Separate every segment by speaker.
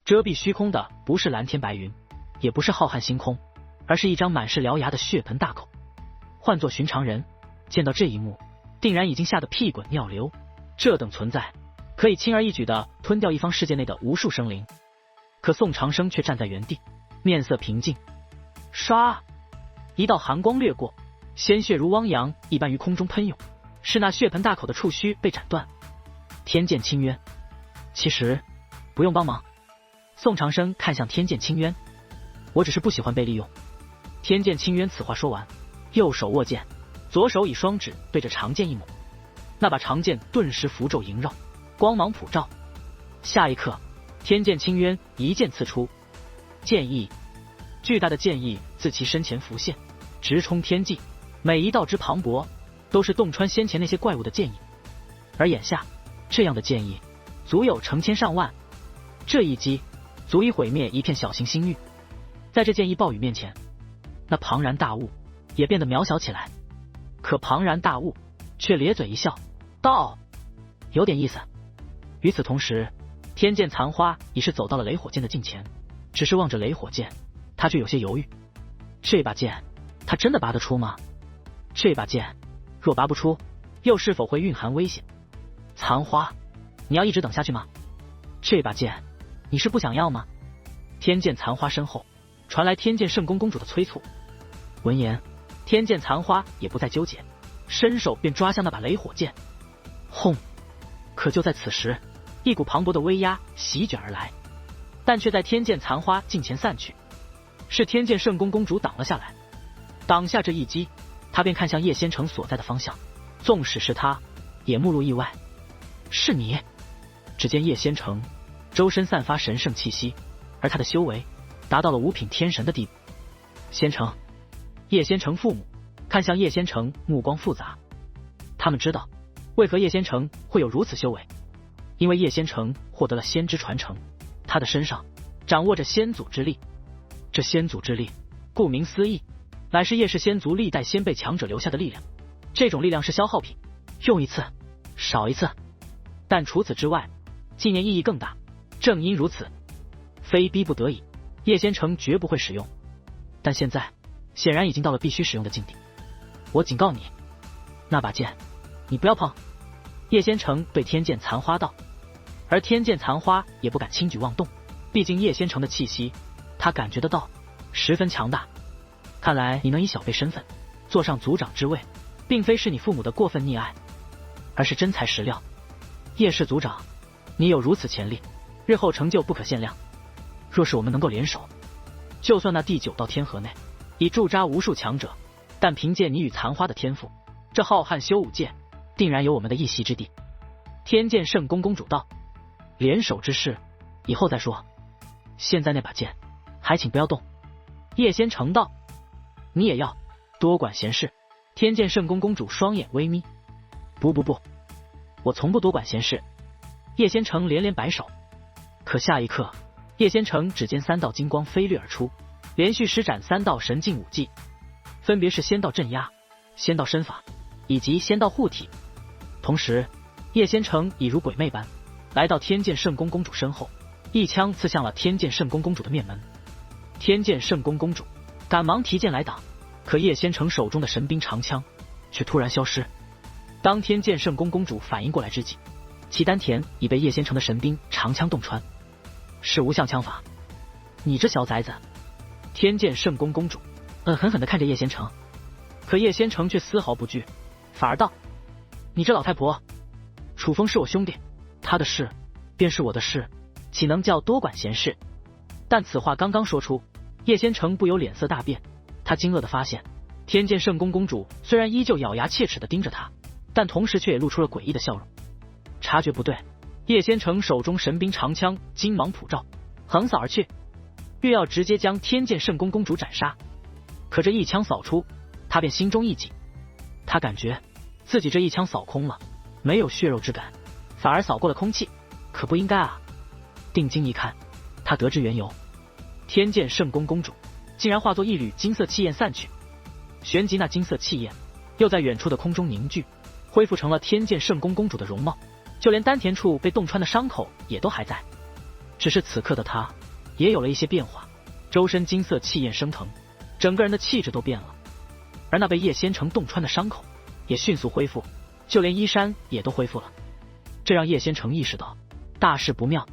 Speaker 1: 遮蔽虚空的不是蓝天白云，也不是浩瀚星空，而是一张满是獠牙的血盆大口。换作寻常人，见到这一幕，定然已经吓得屁滚尿流。这等存在，可以轻而易举地吞掉一方世界内的无数生灵。可宋长生却站在原地，面色平静。唰，一道寒光掠过，鲜血如汪洋一般于空中喷涌，是那血盆大口的触须被斩断。天剑清渊，其实不用帮忙。宋长生看向天剑清渊，我只是不喜欢被利用。天剑清渊此话说完，右手握剑，左手以双指对着长剑一抹，那把长剑顿时符咒萦绕，光芒普照。下一刻，天剑清渊一剑刺出，剑意，巨大的剑意自其身前浮现，直冲天际，每一道之磅礴，都是洞穿先前那些怪物的剑意。而眼下，这样的剑意足有成千上万，这一击足以毁灭一片小型星域。在这剑意暴雨面前，那庞然大物也变得渺小起来。可庞然大物却咧嘴一笑，道：有点意思。与此同时，天剑残花已是走到了雷火剑的近前，只是望着雷火剑，他却有些犹豫。这把剑他真的拔得出吗？这把剑若拔不出，又是否会蕴含危险？残花，你要一直等下去吗？这把剑你是不想要吗？天剑残花身后传来天剑圣宫公主的催促。闻言，天剑残花也不再纠结，伸手便抓向那把雷火剑。轰！可就在此时，一股磅礴的威压席卷而来，但却在天剑残花近前散去。是天剑圣宫公主挡了下来。挡下这一击，他便看向叶仙城所在的方向，纵使是他，也目露意外。是你？只见叶仙城周身散发神圣气息，而他的修为达到了五品天神的地步。仙城，叶仙城父母看向叶仙城，目光复杂。他们知道为何叶仙城会有如此修为，因为叶仙城获得了仙之传承，他的身上掌握着仙祖之力。这仙祖之力，顾名思义，乃是叶氏仙族历代先辈强者留下的力量。这种力量是消耗品，用一次少一次，但除此之外，纪念意义更大。正因如此，非逼不得已，叶仙城绝不会使用。但现在显然已经到了必须使用的境地。我警告你，那把剑你不要碰。叶仙城对天剑残花道，而天剑残花也不敢轻举妄动，毕竟叶仙城的气息他感觉得到，十分强大。看来你能以小辈身份坐上族长之位，并非是你父母的过分溺爱，而是真材实料。叶氏族长，你有如此潜力，日后成就不可限量。若是我们能够联手，就算那第9道天河内已驻扎无数强者，但凭借你与残花的天赋，这浩瀚修武界定然有我们的一席之地。天剑圣宫公主道：联手之事以后再说，现在那把剑还请不要动。叶仙城道：你也要多管闲事。天剑圣宫公主双眼微眯，不，我从不多管闲事。叶仙城连连摆手。可下一刻，叶仙城指尖3道金光飞掠而出，连续施展3道神境武技，分别是仙道镇压、仙道身法以及仙道护体。同时，叶仙城已如鬼魅般来到天剑圣宫公主身后，一枪刺向了天剑圣宫公主的面门。天剑圣宫公主赶忙提剑来挡，可叶仙城手中的神兵长枪却突然消失。当天剑圣宫公主反应过来之际，其丹田已被叶仙城的神兵长枪洞穿，是无相枪法。你这小崽子！天剑圣宫公主狠狠地看着叶仙城，可叶仙城却丝毫不惧，反而道：你这老太婆，楚风是我兄弟，他的事便是我的事，岂能叫多管闲事？但此话刚刚说出，叶仙城不由脸色大变。他惊愕地发现，天剑圣宫公主虽然依旧咬牙切齿地盯着他，但同时却也露出了诡异的笑容。察觉不对，叶仙城手中神兵长枪金芒普照，横扫而去，欲要直接将天剑圣宫公主斩杀。可这一枪扫出，他便心中一紧，他感觉自己这一枪扫空了，没有血肉之感，反而扫过了空气，可不应该啊！定睛一看，他得知缘由，天剑圣宫公主竟然化作一缕金色气焰散去，旋即那金色气焰又在远处的空中凝聚，恢复成了天剑圣宫公主的容貌，就连丹田处被洞穿的伤口也都还在。只是此刻的他也有了一些变化，周身金色气焰升腾，整个人的气质都变了。而那被叶仙城洞穿的伤口也迅速恢复，就连衣衫也都恢复了。这让叶仙城意识到大事不妙。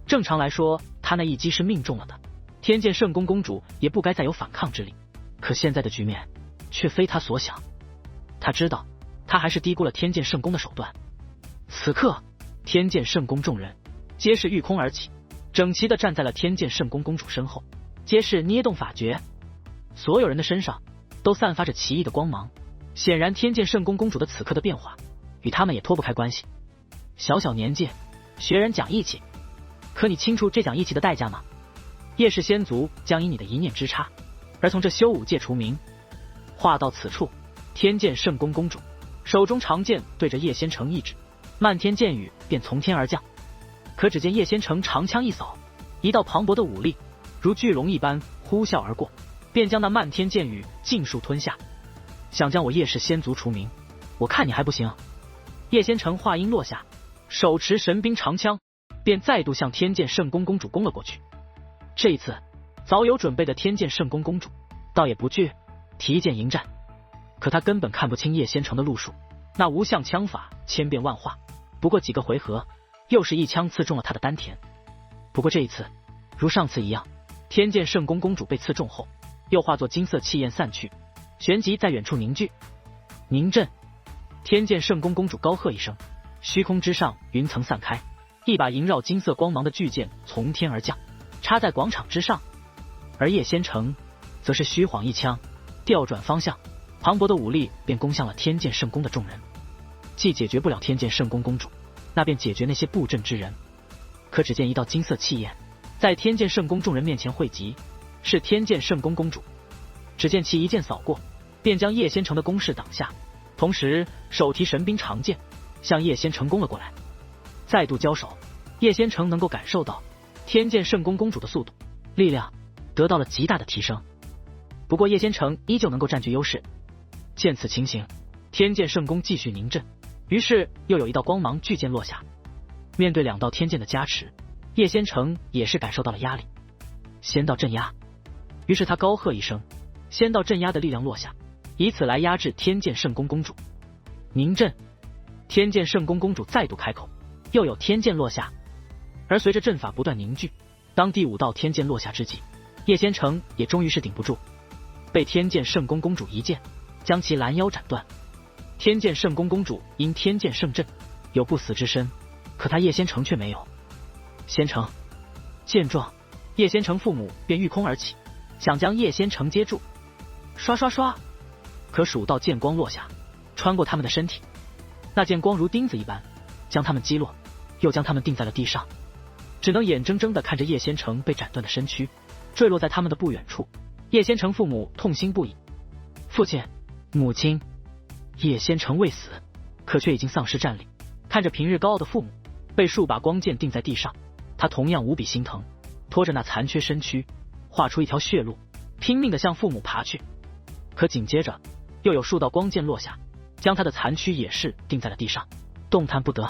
Speaker 1: 正常来说，他那一击是命中了的，天剑圣宫公主也不该再有反抗之力。可现在的局面却非他所想，他知道他还是低估了天剑圣宫的手段。此刻，天剑圣宫众人皆是御空而起，整齐地站在了天剑圣宫公主身后，皆是捏动法诀，所有人的身上都散发着奇异的光芒。显然，天剑圣宫公主的此刻的变化与他们也脱不开关系。小小年纪，学人讲义气，可你清楚这讲义气的代价吗？叶氏仙族将因你的一念之差而从这修武界除名。话到此处，天剑圣宫公主手中长剑对着叶仙城一指，漫天剑雨便从天而降。可只见叶仙城长枪一扫，一道磅礴的武力如巨龙一般呼啸而过，便将那漫天剑雨尽数吞下。想将我叶氏仙族除名，我看你还不行。叶仙城话音落下，手持神兵长枪便再度向天剑圣宫公主攻了过去。这一次，早有准备的天剑圣宫公主倒也不惧提剑迎战，可她根本看不清叶仙城的路数，那无相枪法千变万化，不过几个回合又是一枪刺中了她的丹田。不过这一次如上次一样，天剑圣宫公主被刺中后又化作金色气焰散去，旋即在远处凝聚。凝阵！天剑圣宫公主高喝一声，虚空之上云层散开，一把萦绕金色光芒的巨剑从天而降，插在广场之上。而叶仙城则是虚晃一枪，调转方向，磅礴的武力便攻向了天剑圣宫的众人。既解决不了天剑圣宫公主，那便解决那些布阵之人。可只见一道金色气焰在天剑圣宫众人面前汇集，是天剑圣宫公主。只见其一剑扫过，便将叶仙城的攻势挡下，同时手提神兵长剑向叶仙城攻了过来。再度交手，叶仙城能够感受到天剑圣宫公主的速度、力量得到了极大的提升。不过叶仙城依旧能够占据优势。见此情形，天剑圣宫继续凝阵，于是又有一道光芒巨剑落下。面对两道天剑的加持，叶仙城也是感受到了压力。仙道镇压！于是他高喝一声，仙道镇压的力量落下，以此来压制天剑圣宫公主。凝阵！天剑圣宫公主再度开口，又有天剑落下。而随着阵法不断凝聚，当第5道天剑落下之际，叶仙城也终于是顶不住，被天剑圣宫公主一剑将其拦腰斩断。天剑圣宫公主因天剑圣阵有不死之身，可她叶仙城却没有。仙城！见状，叶仙城父母便御空而起，想将叶仙城接住。刷刷刷！可数道剑光落下，穿过他们的身体，那剑光如钉子一般将他们击落，又将他们钉在了地上，只能眼睁睁地看着叶仙城被斩断的身躯坠落在他们的不远处。叶仙城父母痛心不已，父亲、母亲，叶仙城未死，可却已经丧失战力。看着平日高傲的父母被数把光剑钉在地上，他同样无比心疼，拖着那残缺身躯，画出一条血路，拼命地向父母爬去。可紧接着又有数道光剑落下，将他的残躯也是钉在了地上，动弹不得。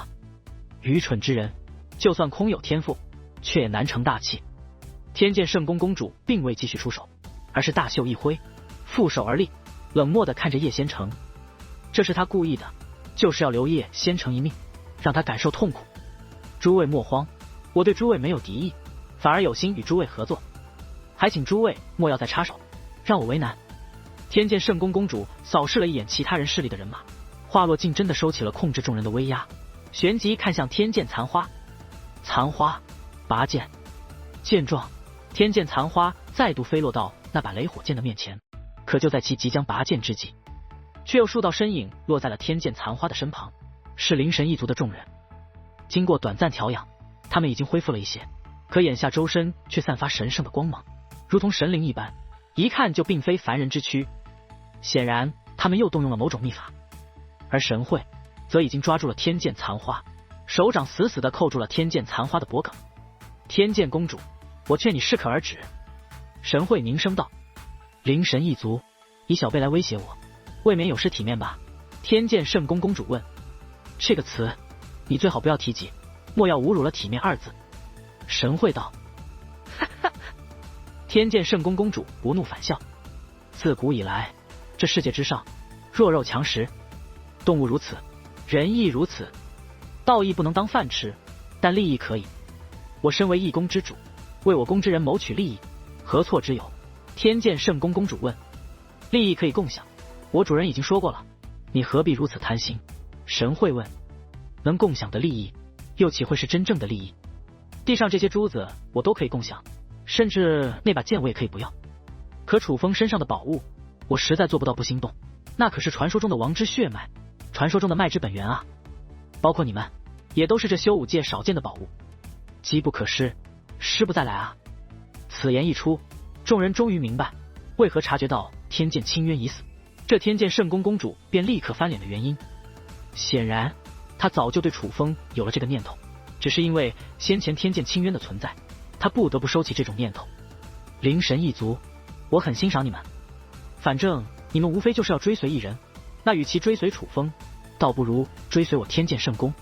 Speaker 1: 愚蠢之人，就算空有天赋，却也难成大器。天剑圣宫公主并未继续出手，而是大袖一挥，负手而立，冷漠地看着叶仙城。这是他故意的，就是要留叶仙城一命，让他感受痛苦。诸位莫慌，我对诸位没有敌意，反而有心与诸位合作，还请诸位莫要再插手，让我为难。天剑圣宫公主扫视了一眼其他人势力的人马，话落竟真的收起了控制众人的威压，旋即看向天剑残花。残花拔剑！见状，天剑残花再度飞落到那把雷火剑的面前。可就在其即将拔剑之际，却有数道身影落在了天剑残花的身旁，是灵神一族的众人。经过短暂调养，他们已经恢复了一些，可眼下周身却散发神圣的光芒，如同神灵一般，一看就并非凡人之躯。显然他们又动用了某种秘法。而神会则已经抓住了天剑残花，手掌死死地扣住了天剑残花的脖颈。天剑公主，我劝你适可而止。神会凝声道。灵神一族以小辈来威胁我，未免有失体面吧？天剑圣宫公主问。这个词你最好不要提及，莫要侮辱了体面二字。神会道：哈哈。天剑圣宫公主不怒反笑。自古以来，这世界之上，弱肉强食，动物如此，人亦如此。道义不能当饭吃，但利益可以。我身为一宫之主，为我宫之人谋取利益，何错之有？天剑圣宫公主问。利益可以共享，我主人已经说过了，你何必如此贪心？神会问。能共享的利益，又岂会是真正的利益？地上这些珠子我都可以共享，甚至那把剑我也可以不要。可楚风身上的宝物，我实在做不到不心动。那可是传说中的王之血脉，传说中的脉之本源啊！包括你们，也都是这修武界少见的宝物，机不可失，失不再来啊！此言一出，众人终于明白为何察觉到天剑清渊已死，这天剑圣宫公主便立刻翻脸的原因。显然，她早就对楚风有了这个念头，只是因为先前天剑清渊的存在，她不得不收起这种念头。灵神一族，我很欣赏你们，反正你们无非就是要追随一人，那与其追随楚风，倒不如追随我天剑圣宫。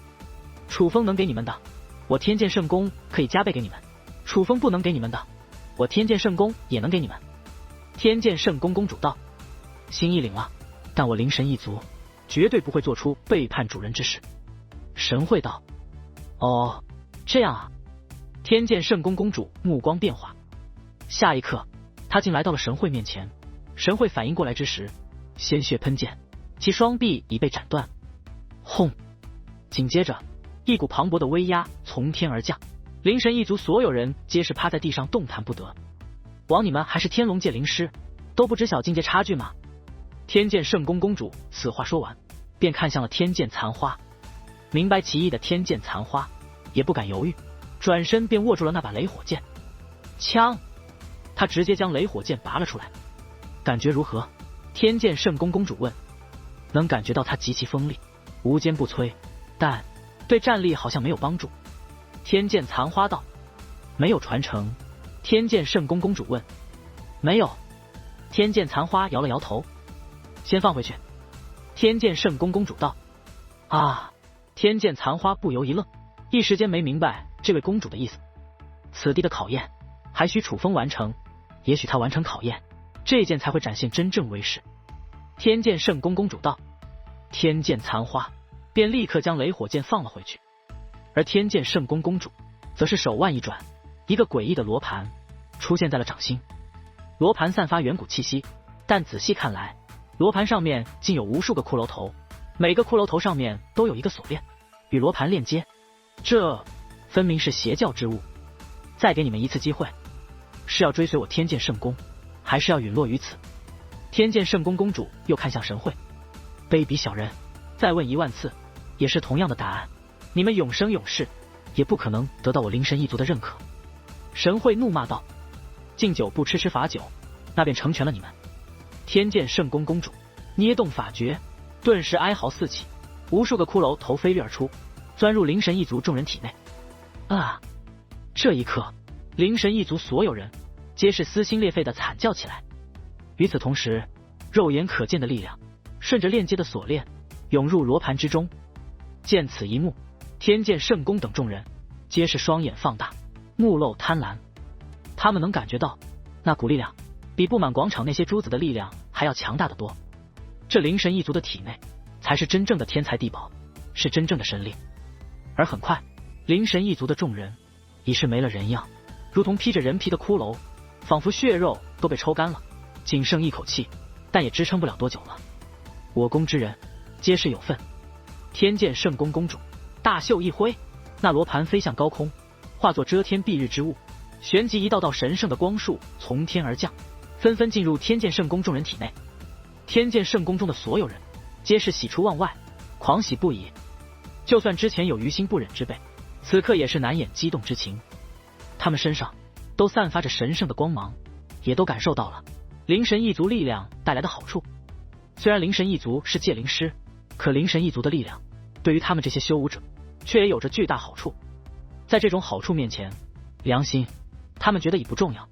Speaker 1: 楚风能给你们的，我天剑圣宫可以加倍给你们；楚风不能给你们的，我天剑圣宫也能给你们。天剑圣宫公主道：心意领了，但我灵神一族绝对不会做出背叛主人之事。神会道：哦，这样啊。天剑圣宫公主目光变化，下一刻她竟来到了神会面前。神会反应过来之时，鲜血喷溅，其双臂已被斩断。轰！紧接着，一股磅礴的威压从天而降，灵神一族所有人皆是趴在地上动弹不得。枉你们还是天龙界灵师，都不知晓境界差距吗？天剑圣宫公主此话说完，便看向了天剑残花。明白其意的天剑残花也不敢犹豫，转身便握住了那把雷火剑。枪！他直接将雷火剑拔了出来。感觉如何？天剑圣宫公主问。能感觉到它极其锋利，无坚不摧，但对战力好像没有帮助。天剑残花道：没有传承。天剑圣宫公主问。没有。天剑残花摇了摇头。先放回去。天剑圣宫公主道。啊！天剑残花不由一愣，一时间没明白这位公主的意思。此地的考验还需楚风完成，也许他完成考验，这件才会展现真正威势。天剑圣宫公主道。天剑残花便立刻将雷火剑放了回去，而天剑圣宫公主则是手腕一转，一个诡异的罗盘出现在了掌心。罗盘散发远古气息，但仔细看来，罗盘上面竟有无数个骷髅头，每个骷髅头上面都有一个锁链，与罗盘链接。这分明是邪教之物。再给你们一次机会，是要追随我天剑圣宫，还是要陨落于此？天剑圣宫公主又看向神会。卑鄙小人，再问10000次，也是同样的答案。你们永生永世也不可能得到我灵神一族的认可。神会怒骂道：敬酒不吃罚酒，那便成全了你们。天剑圣宫公主捏动法诀，顿时哀嚎四起，无数个骷髅头飞跃而出，钻入灵神一族众人体内。啊！这一刻，灵神一族所有人皆是撕心裂肺的惨叫起来。与此同时，肉眼可见的力量顺着链接的锁链涌入罗盘之中。见此一幕，天剑圣宫等众人皆是双眼放大，目露贪婪。他们能感觉到那股力量比布满广场那些珠子的力量还要强大得多。这灵神一族的体内才是真正的天才地宝，是真正的神力。而很快，灵神一族的众人已是没了人样，如同披着人皮的骷髅，仿佛血肉都被抽干了，仅剩一口气，但也支撑不了多久了。我宫之人皆是有份。天剑圣宫公主大袖一挥，那罗盘飞向高空，化作遮天蔽日之物，旋即一道道神圣的光束从天而降，纷纷进入天剑圣宫众人体内。天剑圣宫中的所有人皆是喜出望外，狂喜不已。就算之前有于心不忍之辈，此刻也是难掩激动之情。他们身上都散发着神圣的光芒，也都感受到了灵神一族力量带来的好处。虽然灵神一族是界灵师，可灵神一族的力量对于他们这些修武者却也有着巨大好处。在这种好处面前，良心他们觉得已不重要。